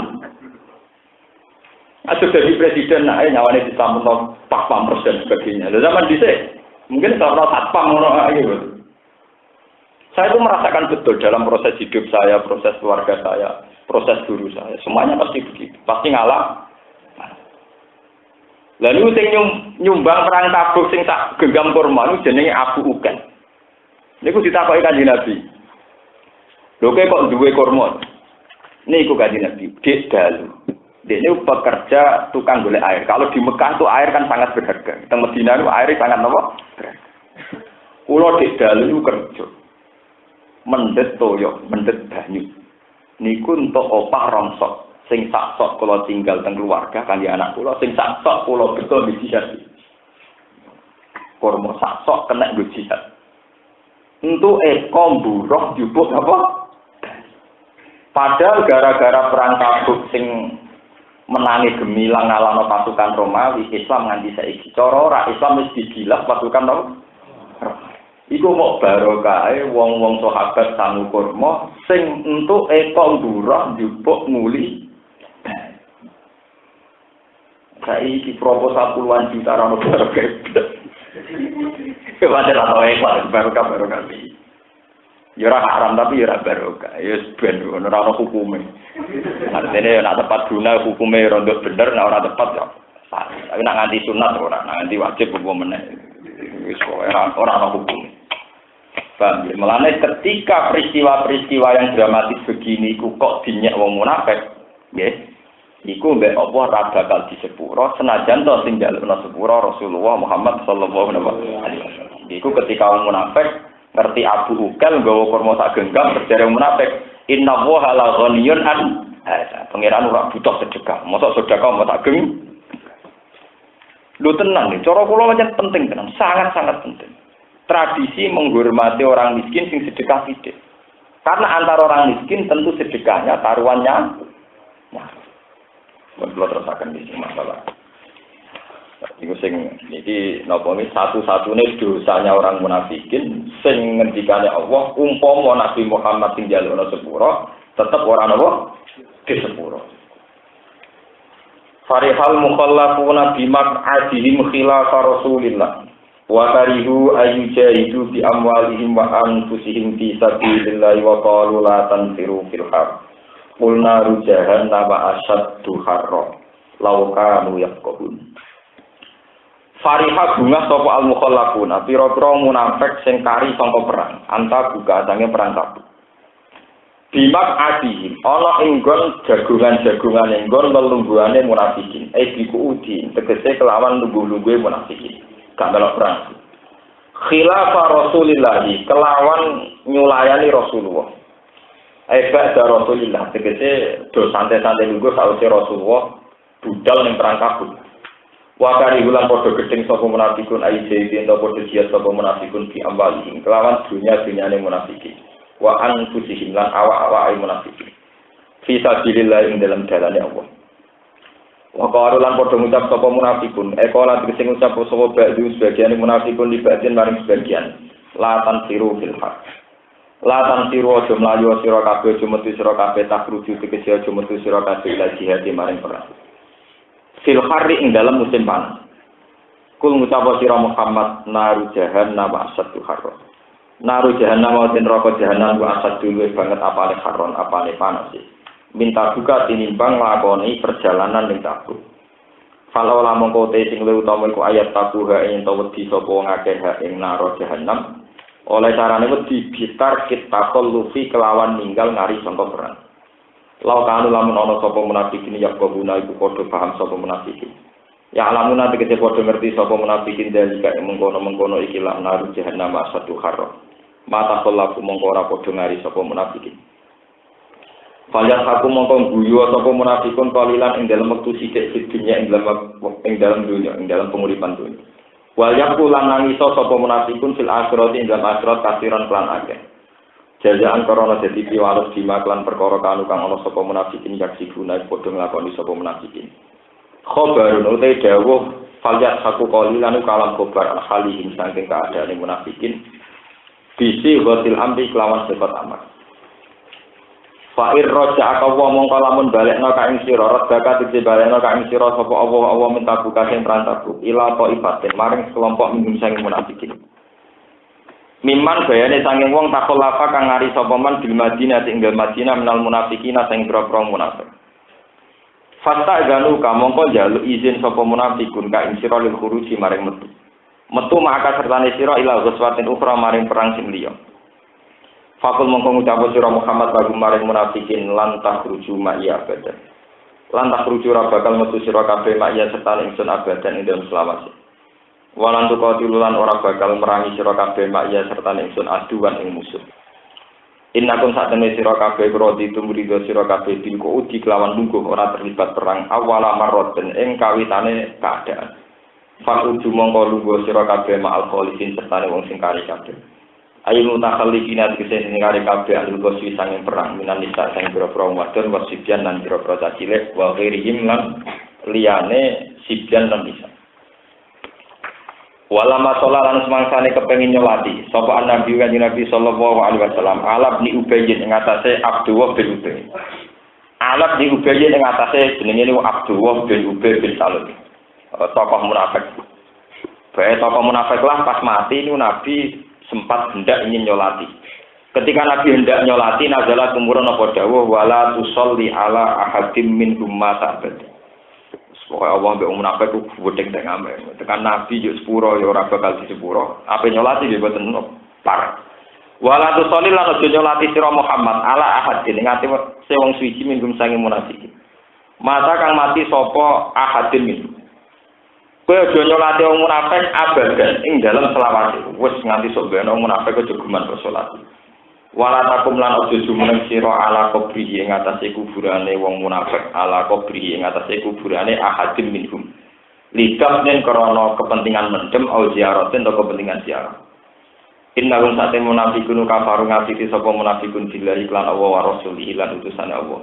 Atau jadi presiden, nyawane disampun pas pampres dan sebagainya. Lalu zaman dhisik, mungkin kalau satpam ngono gitu. Saya itu merasakan betul dalam proses hidup saya, proses keluarga saya, proses guru saya. Semuanya pasti begitu, pasti ngalah. Lalu sing nyumbang perang Tabuk sing tak genggam kurma niku jenenge Abu Uken. Niku ditakoki Kanjeng Nabi. Lho kok duwe kurma? Niku Kanjeng Nabi, dik dalu. Dia ini pekerja tukang golek air. Kalau di Mekah itu air kan sangat berharga. Di Madinah itu air sangat apa? Berharga. Kulo di dalu kerja. Mendet toyo, mendet banyu. Niku untuk opah rongsok. Sing sak sok kula tinggal teng keluarga kangge anak kula, sing sak sok kula betul di jihad. Kurma sak sok kena nggo jihad. Untuk eko mburuh jupuk apa? Padahal gara-gara perang Tabuk sing menangi gemilang ngalahno pasukan Romawi, Islam nganti saiki. Cara ora Islam wis digilas pasukan apa? Iku mau barokahe wong-wong sahabat sangu kurma sing entuk eko mburuh jupuk muli. Saiki proposal puluhan juta ra ono barokah. Kewajar atau ikhlas barokah. Ya ora haram tapi ya ora barokah. Ya ben ora ono hukume. Artine nek tepat guna hukume rondo bener, nek ora tepat ya. Tapi nek nganti sunat ora, nek nganti wajib hukum meneh. Wis ora ono hukum. Paham ya? Mulane ketika peristiwa-peristiwa yang dramatis begini iku kok dinyek wong munafik, nggih. Iku mbek apa ora bakal disepuro senajan to sing jalukna sepuro Rasulullah Muhammad sallallahu alaihi wasallam. Iku ketika wong munafik ngerti Abu Ukal nggawa kurma sak genggam berjare munafik, inna wa la ghaniyun an pangeran ora butuh sedekah. Mosok sedekah mau tak geng. Lho tenang nih, cara kula pancen penting tenan, sangat-sangat penting. Tradisi menghormati orang miskin sing sedekah sithik. Karena antara orang miskin tentu sedekahnya taruhannya. Kalau terusakan di sini masalah. Iku sing iki napa iki satu-satunya dosanya orang munafikin sing ngendikane Allah umpama Nabi Muhammad sing jalukna sepuro tetep ora napa di sepuro. Farihal mukhallafuna bimaq'adihim khilaf Rasulillah wa karihu ayyujahidu bi amwalihim wa anfusihim fi sabilillah wa qalu la tanfiru fil har. Qulna rujahan nama asyaddu harra law kanu yaqbun. Fariha bunga sapa al-mukhallafuna pira-pira munafik sing kari sangka perang anta buka sange perang Tabuk. Bimak adi ana ing nggon jagungan-jagungan ing nggon lelungguhane munafikin diku udi tegese kelawan lungguh-lungguhe munafikin gak melok perang. Khilafa Rasulillah kelawan nyulayani Rasulullah. Ba'da Rasulillah tegese do santai-santai lungguh sawise Rasulullah budal ning perang Tabuk. Wa kari ulang padha gedeng sapa munafikun aije ento padha jihad sapa munafikun di amwalihim kelawan dunya-dunyane munafikin. Wa anfusihim lan awak-awake munafikin. Fi sabilillah ing dalam dalane Allah. Wa qalu lan padha ngucap sapa munafikun lan tegese ngucap sapa ba'du sebagian munafikun li ba'din maring sebagian la tanfiru fil haq. Latan siro aja mlayu sira kabeh aja metu sira kabeh tak rujuk tegese aja metu sira kabeh ila jihad maring perang. Fil harri ing dalam musim panas. Kul ngucap sira Muhammad naru jahannam asadu harra. Naru jahannam den neraka jahannam ku asadu luwih banget apane harron apane panas. Minta buka tinimbang lakoni perjalanan ning Tabuk. Falau lamun kote sing luwih utama iku ayat tabuha ing to wedi sapa wong akeh ing naro jahannam. Oleh carane wedi bitar kita lufi kelawan ninggal ngari sangka perang. Lau kanu lamun ana sapa munafikin ya guna iku padha paham sapa munafikin. Ya alamuna tegese padha ngerti sapa munafikin dalika mengkono-mengkono iki lan naru jahannam asadu harra. Mata kulaku mongko ora padha ngari sapa munafikin. Falyan aku mongko guyu sapa munafikun kalilan ing dalem wektu sithik di dunya ing dalam dunya ing dalam penguripan dunya. Wal yaqulan nangisa sapa munafikun fil akhirat ing dalam akhirat kasiran kelan akeh. Jazaan korona dadi piwales dimaklan perkara kanu kang ana sapa munafikin yaksi guna padha nglakoni sapa munafikin. Khabarun utai dawuh falyat aku qalilan kalam khabar al halihim saking keadaane munafikin. Bisi ghasil amri kelawan sifat amat. Fa'ir roja akawa mongko lamun balekno ka ing sira rodaka dite balekno ka ing sira sapa Allah minta buka sing prantabu ila ibatin maring kelompok minum sing munafikin. Miman bayane sanging wong takolafa kang ngari sapa man bil Madinah tinggal Madinah menal munafikina sing pro-pro munafik. Fasta ganu ka mongko njaluk izin sapa munafikun ka ing sira lil khuruji maring metu. Metu maka sertane sira ila ghuswatin ukhra maring perang sing liya. Fakul mongko ngucap sira Muhammad lagu maring munafikin lan takhruju ma'iya abada. lan takruju ora bakal metu sira kabeh makya serta ingsun abadan ing dalem selawase walan tuqatilulan ora bakal merangi sira kabeh makya serta ingsun aduan ing musuh innakum satene sira kabeh krodi tumrido sira kabeh bil udi kelawan lungguh ora terlibat perang awala marroten ing kawitane keadaan fa uju mongko lungguh sira kabeh ma'al kholisin serta wong sing kari kabeh ayo mutakhallifina dikese sing kari kabeh alul goswi sanging perang minan nisa sing pira-pira wadon wasibyan lan pira-pira cilik wa ghairihim lan liyane sibyan lan nisa wala masalah lan semangsane kepengin nyolati sapa nabi kanjeng Nabi sallallahu alaihi wasallam alab ni ubayyin ing atase Abdullah bin Ubay alab ni ubayyin ing atase jenenge niku Abdullah bin Ubay bin Salul tokoh munafik bae tokoh munafik lah pas mati niku Nabi sempat hendak ingin nyolati ketika Nabi hendak nyolati nazala tumurun apa dawuh wala tusolli ala ahadim minhum mata abad pokoknya Allah mbek munafik ku bodhek nek ngamen. Tekan Nabi yo sepuro yo ora bakal disepuro. Ape nyolati yo boten par. Wala tu sholli lan aja nyolati sira Muhammad ala ahad ing ati wong suci minggum sange munafik. Mata kang mati sapa ahadin min. Kowe aja nyolati wong munafik abadan ing dalem selawase. Wis nganti sok ben wong munafik aja guman salat. Wala takum lan aja jumeneng sira ala kubrihi ing atase kuburane wong munafik ala kubrihi ing atase kuburane ahadim minhum lidam yen krana kepentingan mendem au ziaratin atau kepentingan ziarah innahum sate munafiqun kafaru ngafiti sapa munafiqun billahi lan Allah wa rasulihi lan utusane Allah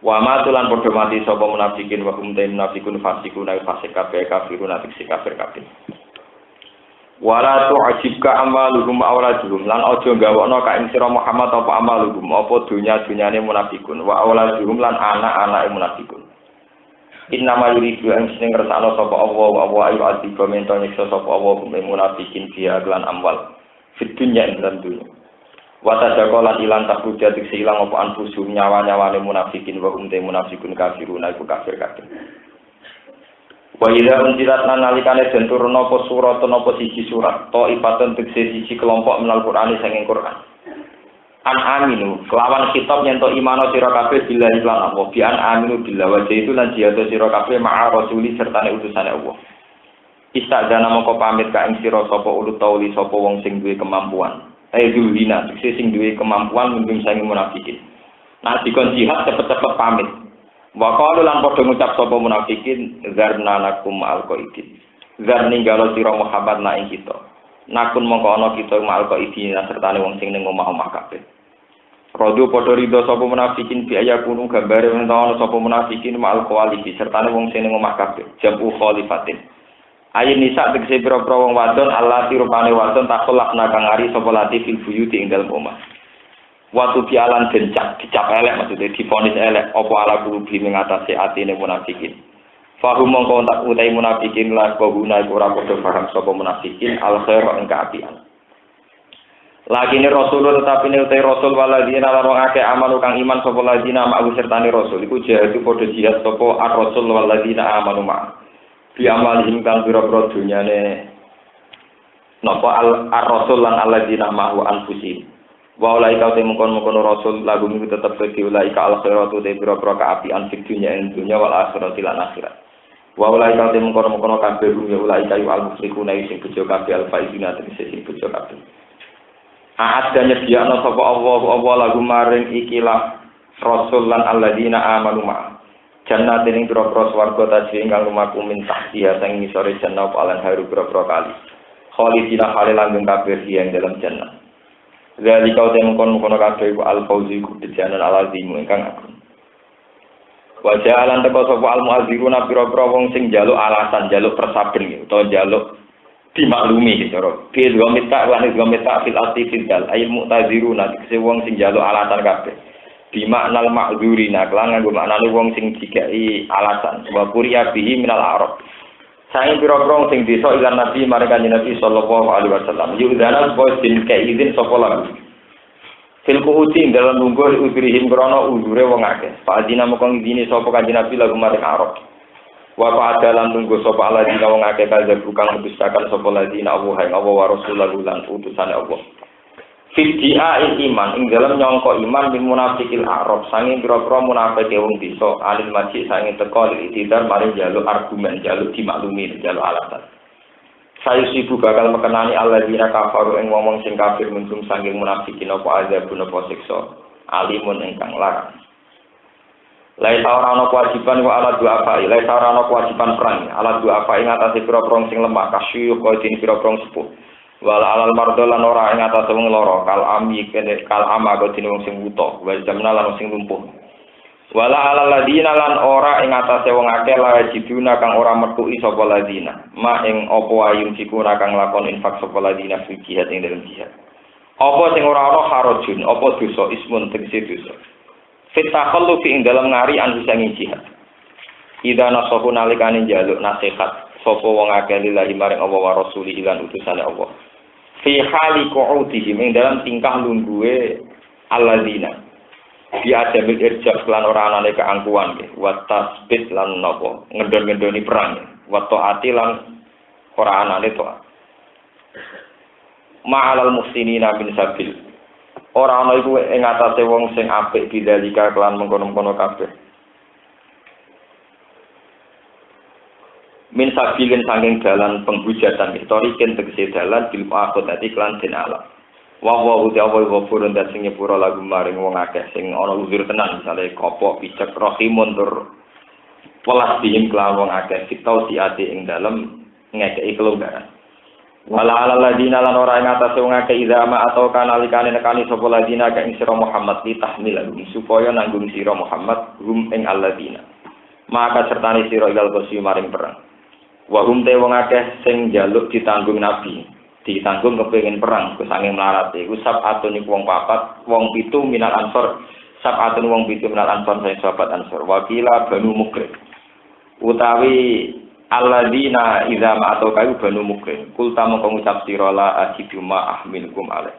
wa ma tulan padha mati sapa munafiqin wa hum munafiqun fasiqun fasik kabeh kafirun atik kafir kabeh wala tu'jibka amaluhum awladuhum lan aja gawokno ka ing sira Muhammad apa amaluhum apa dunya-dunyane munafikun wa awladuhum lan anak-anake munafikun innama yuridu an sing ngersakno sapa Allah wa ayu ati komento nyiksa sapa Allah munafikin dia lan amwal fit dunya ing dalam dunya wa tadakola ilang takruja diksi ilang apa anfusum nyawa-nyawane munafikin wa hum munafikun kafirun iku kafir kabeh wa idza unzilat nalikane den turun apa surat napa siji surat to ipaten tegese siji kelompok menal Qur'an sanging Qur'an an aminu kelawan kitab yen to imano sira kabeh billahi lan Allah bi an aminu billah wa itu lan jihad sira kabeh ma'a rasuli sertane utusane Allah istadzana moko pamit ka ing sira sapa ulut tauli sapa wong sing duwe kemampuan aidulina tegese sing duwe kemampuan mimpin sanging munafikin nah dikon jihad cepet-cepet pamit wa qalu lan padha ngucap sapa munafikin zarna lakum alqaidin zar ninggalo sira Muhammad na ing kita nakun mongko ana kita alqaidin sertane wong sing ning omah-omah kabeh rodo padha rido sapa munafikin biaya kuno gambare ana sapa munafikin alqawalifi sertane wong sing ning omah kabeh jamu khalifatin ayin nisa tegese pira-pira wong wadon Allah tirupane wadon takhulak nakang ari sapa lati fil buyuti ing dalem omah waktu dialan dencak dicap elek maksudnya difonis elek apa ala kulubi mengatasi atine munafikin fahum mongko tak utai munafikin la guna ora padha paham sapa munafikin al khair ing kaapian lagi ini rasul tetapi ne utai rasul waladina lan wong akeh amanu kang iman sapa ladina ma'u sertane rasul iku jihad padha jihad sapa ar rasul waladina amanu ma bi amalihim kang pira-pira dunyane napa ar rasul lan aladina ma'u anfusihim wa ulai ka temukon-mukon rasul lagu niku tetep dadi ulai ka al-khairatu de biro-biro kaapian fid dunya ing dunya wal akhirati lan akhirat wa ulai ka temukon-mukon kabeh dunya ulai ka al-musyrikuna sing bejo kabeh al-faizina tegese sing bejo kabeh aad nyediakno sapa Allah lagu maring ikilah rasul lan alladzina amanu ma jannah ing biro-biro swarga tajri ingkang lumaku min tahtiha sing ngisore jannah alan haru biro-biro kali khalidina hale langgeng kabeh ing dalam jannah Zali kau temukon mukono kabeh ku al-fauzi ku bejanan al-azimu ingkang agung. Wajah alan teko sapa al-mu'adziruna pira-pira wong sing njaluk alasan, njaluk persaben utawa njaluk dimaklumi gitu. Bil gomita wa nis gomita fil astifidal ayil mu'tadziruna dikse wong sing njaluk alasan kabeh. Bi maknal ma'dzurina kelan nganggo maknane wong sing dikai alasan wa quriya bihi minal arab. Saing pira-pira sing desa ilan Nabi marang Kanjeng Nabi sallallahu alaihi wasallam. Yudana supaya den kaizin sapa lagu. Fil kuuti dalam lungguh udrihim krana udure wong akeh. Padina moko ngidini sapa Kanjeng Nabi lagu marang Arab. Wa padalan lungguh sapa aladina wong akeh kajar bukan mendustakan sapa ladina Allah wa rasulullah lan utusane Allah. Fidia iman ing dalam nyongko iman min munafikil Arab sanging pira-pira munafike wong desa alil majid sanging teko itidar mari njaluk argumen njaluk dimaklumi njaluk alasan. Sayusibu bakal mekenani alladzina kafaru ing wong sing kafir minum sanging munafikin apa azabun apa siksa alimun ingkang larang. Laisa ora ana kewajiban wa ala dua apa laisa ora ana kewajiban perang ala dua apa ing atase pira-pira sing lemah kasyuh kaya dene pira-pira sepuh. Wala alal mardo lan ora ing atase wong lara kal ami kene kal ama go dene wong sing wuta wa jamna lan sing lumpuh wala alal ladina lan ora ing atase wong akeh la jiduna kang ora metuki sapa ladina ma ing apa ayun sikura kang lakon infak sapa ladina fi jihad ing dalem jihad apa sing ora ana harajun apa dosa ismun tegese dosa fit takhallu fi ing dalem ngari an bisa jihad ida nasahu nalikane njaluk nasihat sapa wong akeh lillahi maring Allah wa rasulihi lan utusane Allah fi hali qu'udihim ing dalam tingkah lungguhe alladzina dia adamil irjab lan ora anane keangkuhan nggih wa tasbit lan napa ngendon-ngendoni perang wa taati lan ora anane taat ma'alal muhsinina bin sabil ora ana iku ing atase wong sing apik bidalika kelan mengkono-kono kabeh min sabilin sanging dalan penghujatan historikin tegese dalan bil akhirati klan den ala wa wa utawa ghafurun dan sing nyepura lagu maring wong akeh sing ana uzur tenan misale kopok picek rahimun tur welas dihim klan wong akeh fitau siati ing dalem ngekeki kelonggaran wala ala ladina lan ora ing atase wong akeh idama atau kanalikane nekani sapa ladina ka ing sira Muhammad li tahmil supaya nanggung sira Muhammad hum ing alladina maka sertane sira ilal qasi maring perang wa hum te wong akeh sing njaluk ditanggung nabi ditanggung kepengin perang kesanging mlarate iku sabatun iku wong papat wong 7 minal ansor sabatun wong 7 minal ansor sing sahabat ansor wakila banu mukrim utawi alladzina idza ma atau kayu banu mukrim kulta mongko ngucap sira la ajidu ma ahmilkum alaih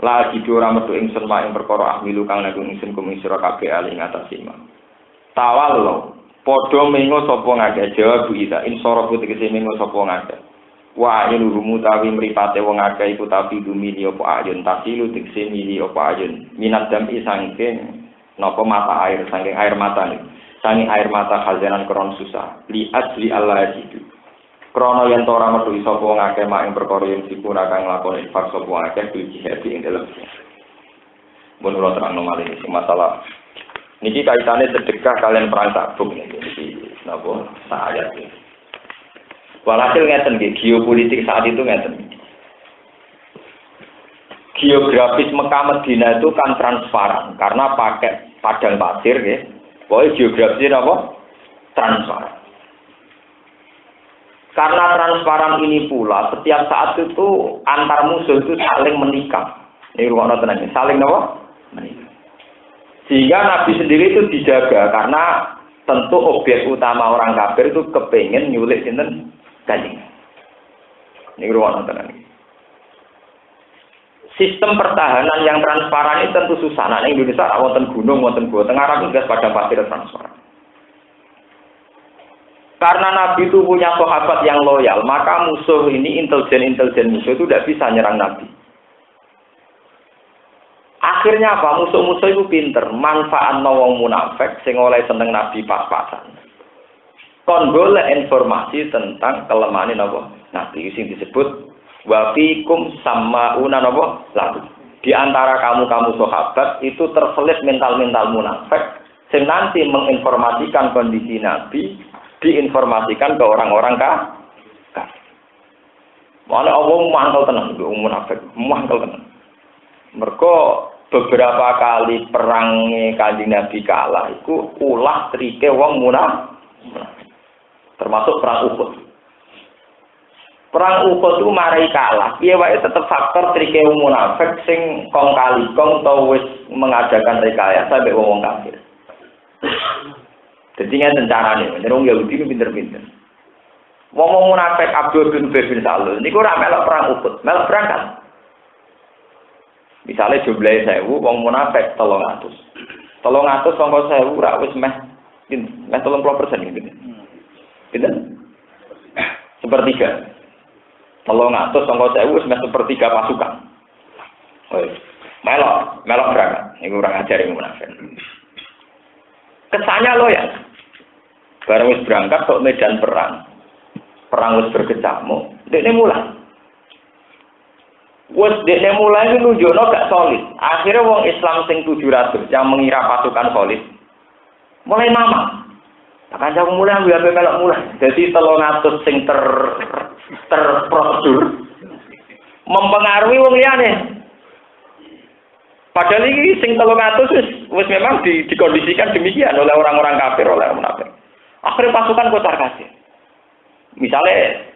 la ajidu ora metu ingsun ma ing perkara ahmilu kang nanggung ingsun kum sira kabeh ali ngatas iman tawallo padha mengo sapa ngakeh jawab ida insara putih tegese mengo sapa ngakeh wa ayun rumutawi mripate wong akeh iku tapi dumini apa ayun tasilu tegese mili apa ayun minat dami saking napa mata air saking air mata nih saking air mata khazanan kron susah li ajli Allah itu krana yen ora metu sapa wong akeh mak ing perkara yen sipura kang lakoni infak sapa wong akeh jihad ing dalem mun ora terang nomale iki masalah niki kaitane sedekah kalian perang Tabuk niki napa sayat iki. Walhasil ngeten nggih geopolitik saat itu ngeten. Geografis Mekah Madinah itu kan transparan karena pakai padang pasir nggih. Pokoke geografisnya apa? Transparan. Karena transparan ini pula setiap saat itu antar musuh itu saling menikam. Ini ruang tenang, saling apa? Menikam. Sehingga Nabi sendiri itu dijaga karena tentu objek utama orang kafir itu kepengen nyulik sinten Kanjeng. Ini ruang tenang. Sistem pertahanan yang transparan ini tentu susah. Nah, di Indonesia wonten gunung, wonten gua tengah Arab juga pada pasir transparan. Karena Nabi itu punya sahabat yang loyal, maka musuh ini intelijen musuh itu tidak bisa nyerang Nabi. Akhirnya apa? Musuh-musuh itu pinter, manfaat wong munafik sing oleh seneng Nabi pas-pasan. Kon golek informasi tentang kelemahan napa? Nabi sing disebut wa fikum samauna napa? Lalu di antara kamu sahabat itu terselip mental-mental munafik sing nanti menginformasikan kondisi Nabi diinformasikan ke orang-orang kafir. Mana Allah mangkel tenan iku munafik, mangkel tenan. Mergo beberapa kali perangnya Kanjeng Nabi kalah iku ulah trike wong munafik. Termasuk perang Uhud. Perang Uhud itu marai kalah. Piye wae tetep faktor trike wong munafik sing kong kali kong tau wis mengadakan rekayasa mbek wong kafir. Jadi ngeten carane, wong Yahudi ku pinter-pinter. Wong munafik Abdul bin Ubay bin Salul niku ora melok perang Uhud, melok berangkat. Misalnya jumlahnya 1000, wong munafik 300. 300 sangka 1000 ora wis meh 30% gitu. Gitu. Sepertiga. 300 sangka 1000 wis meh sepertiga pasukan. Melok berangkat. Ini kurang ajar yang munafik. Kesannya loyal. Barang wis berangkat ke medan perang. Perang wis berkecamuk. Dekne mulai. Wis dekne mulai nunjukno gak solid. Akhirnya wong Islam sing 700 yang mengira pasukan solid mulai mamang. Akan jauh mulai ambil melok mulai. Jadi 300 sing terprosedur mempengaruhi wong liyane. Padahal ini sing 300 wis memang dikondisikan demikian oleh orang-orang kafir, oleh munafik. Akhirnya pasukan kocar kasih. Misalnya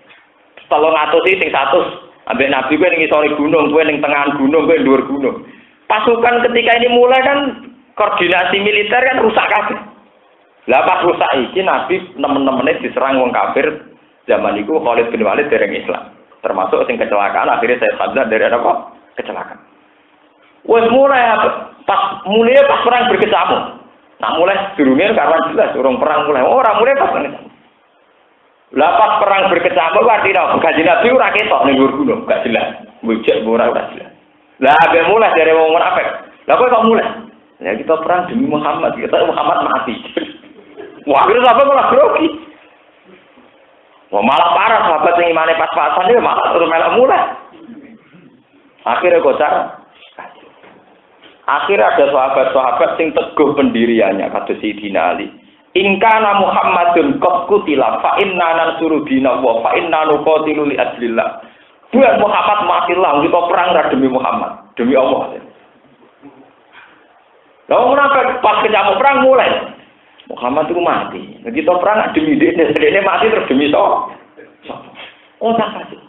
300 sing 100 ambek Nabi kowe ning isore gunung, kowe ning tengah gunung, kowe dhuwur gunung. Pasukan ketika ini mulai kan koordinasi militer kan rusak kabeh. Lah pas rusak iki Nabi nemen-nemene diserang wong kafir zaman iku Khalid bin Walid dereng Islam. Termasuk sing kecelakaan akhirnya saya sadar dari apa? Kecelakaan. Wes mulai pas perang berkecamuk. Nah mulai durunge karena jelas urung perang mulai. Ora mulai pas ngene. Lah pas perang berkecamuk artinya Kanjeng Nabi ora ketok ning dhuwur gunung, gak jelas. Wujud ora jelas. Lah abe mulai dari wong munafik. Lah kok mulai? Ya kita perang demi Muhammad, kita Muhammad mati. Wah, akhirnya sahabat malah grogi. Wah, malah parah sahabat yang imane pas-pasan itu malah terus melak mulai. Akhirnya kocar. Akhirnya ada sahabat-sahabat yang teguh pendiriannya, kata Sayyidina Ali. Inkana Muhammadun qad qutila fa inna nansuru dinallahi fa inna nuqatilu li ajlillah. Buat Muhammad matilah, kita perang demi Muhammad, demi Allah. Lalu kenapa pas kecamuk perang mulai? Muhammad itu mati. Kita perang demi dia mati terus demi so. Oh tak kasih.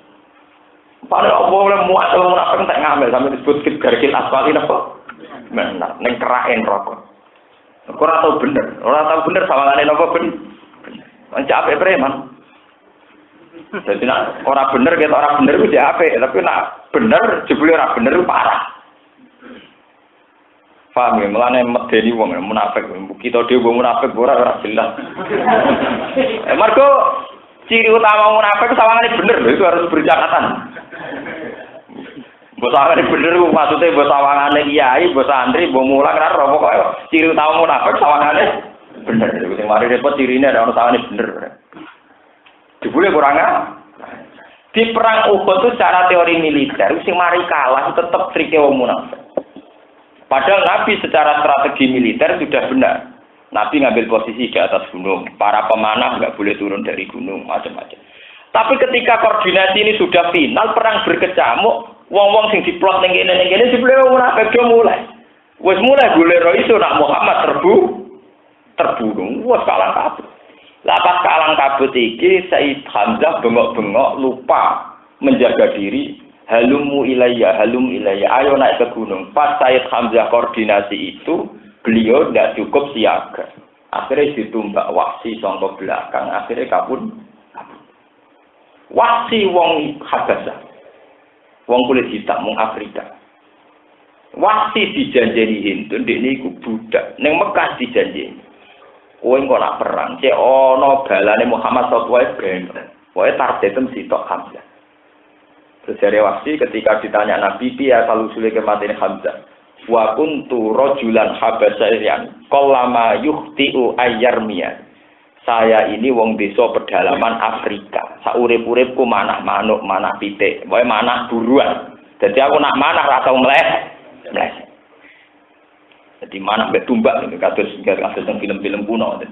Padahal Allah boleh muat kalau munafik tak ngambil sampai disebut garkil asfali apa? Benar, neng kerain rokok. Orang tahu bener sawangane napa ben. Capek preman. Jadi nak orang bener kita orang bener itu capek, tapi nak bener jebule orang bener itu parah. Paham ya, mulane medeni wong munafik. Kita dhewe munafik ora jelas. Mergo ciri utama munafik sawangane bener lho, itu harus bercakatan. Mbok sawangane bener maksudnya mbok sawangane kiai, mbok santri, mbok mulang ora pokoke ciri utama munafik sawangane bener. Sing mari repot cirine ada ono sawangane bener. Dibule kurang di perang Uhud itu secara teori militer sing mari kalah tetep trike wong munafik. Padahal Nabi secara strategi militer sudah benar. Nabi ngambil posisi di atas gunung. Para pemanah nggak boleh turun dari gunung, macam-macam. Tapi ketika koordinasi ini sudah final, perang berkecamuk, wong-wong sing diplot ning kene dibule munafik do mulai. Wis mulai golek iso nak Muhammad terbunuh. Wes kalang kabut. Lah pas kalang kabut iki Said Hamzah bengok-bengok lupa menjaga diri. Halum ilayya, ayo naik ke gunung. Pas Said Hamzah koordinasi itu, beliau tidak cukup siaga. Akhirnya ditumbak Wahsi sangka belakang, akhirnya kabur. Wahsi wong Habasah, wong kulit hitam, wong Afrika. Wahsi dijanjeni Hindu, ini iku budak. Neng Mekah dijanjeni. Kowe engko nak perang, cek ana galane Muhammad sallallahu alaihi wasallam. Kowe targetem sitok Hamzah. Sejarah Wahsi ketika ditanya Nabi piye asal usule kematian Hamzah. Wa kuntu rajulan habasyan qallama yukhti'u ayyarmiya. Saya ini wong desa pedalaman Afrika. Saurip-uripku manah manuk, manah pitik, wae manah buruan. Jadi aku nak manah ra tau mles. Jadi manah mbek tumbak niku kados film-film kuno.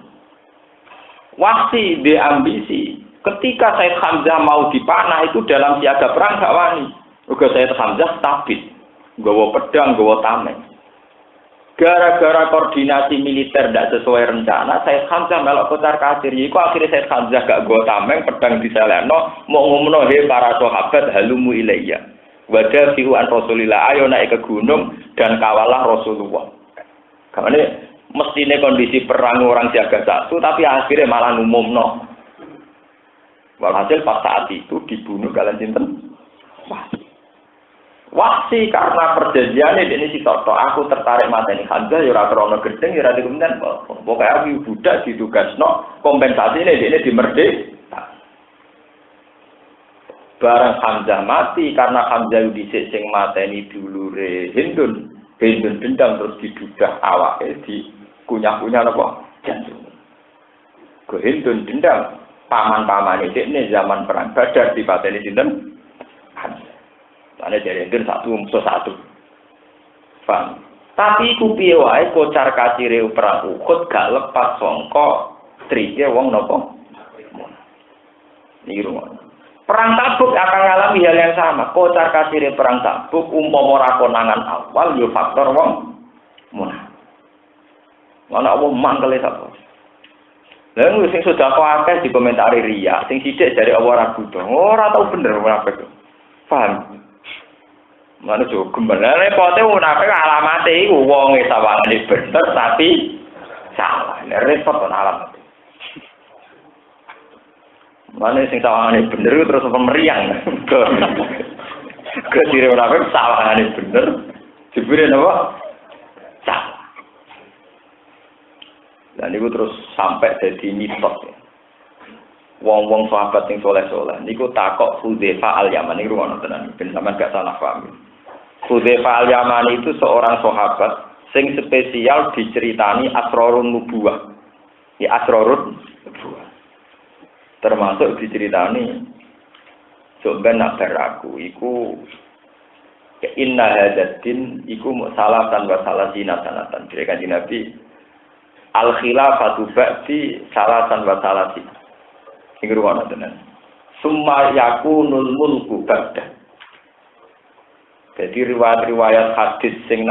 Wahsi de ambisi. Ketika Said Hamzah mau dipanah itu dalam siaga perang gak wani. Uga Said Hamzah stabil, nggawa pedang, nggawa tameng. Gara-gara koordinasi militer tidak sesuai rencana, Said Hamzah melok kocar kacir. Iku akhirnya Said Hamzah gak nggawa tameng, pedang diselekno, mau ngumumno he para sahabat halumu ilayya. Wadafi'u an Rasulillah, ayo naik ke gunung dan kawalah Rasulullah. Karena mestine kondisi perang orang siaga satu, tapi akhirnya malah ngumumno. Walhasil pas saat itu dibunuh kalian sinten? Wahsi karena perjanjian ini si Toto, aku tertarik mateni Hamzah, ya ora krono gedeng, ya ora kemudian pokoknya aku budak ditugasno kompensasi ini dimerdek. Bareng Hamzah mati karena Hamzah dhisik sing mateni dulure Hindun. Hindun dendam terus didudah awake dikunyah-kunyah napa? Jantung. Go Hindun dendam paman-pamane dekne zaman perang Badar dipateni sinten? Hamzah. Ane dari Hindun musuh satu. Paham? Tapi ku piye wae kocar kacire perang Uhud gak lepas sangka trike wong napa? Niru. Perang Tabuk akan mengalami hal yang sama. Kocar kasire perang Tabuk umpama ora konangan awal yo faktor wong munafik. Ana wong mangkele sapa. Lalu sing sudah kok akeh dikomentari riya, sing sithik dari ora butuh. Ora tau bener munafik. Paham? Mana jo gembalane pote munafik alamate iku wong sawangane bener tapi salah. Repot alamat. Mana sing sawangane bener terus pemeriang. Ke dire munafik sawangane bener. Dibere napa? Salah. Dan niku terus sampai dadi mitos. Wong-wong sahabat sing saleh-saleh niku takok Hudzaifah Al-Yamani ruwono tenan ben sampean gak salah paham. Hudzaifah Al-Yamani itu seorang sahabat sing spesial diceritani asrarun nubuwah. Ya asrarun nubuwah. Termasuk diceritani coba nak beraku iku inna hadatin iku salatan wa salasina sanatan dari kanjeng Nabi al khilafatu ba'di salatan wa salasina iki ruwana tenan summa yakunul mulku ba'da. Jadi riwayat-riwayat hadis sing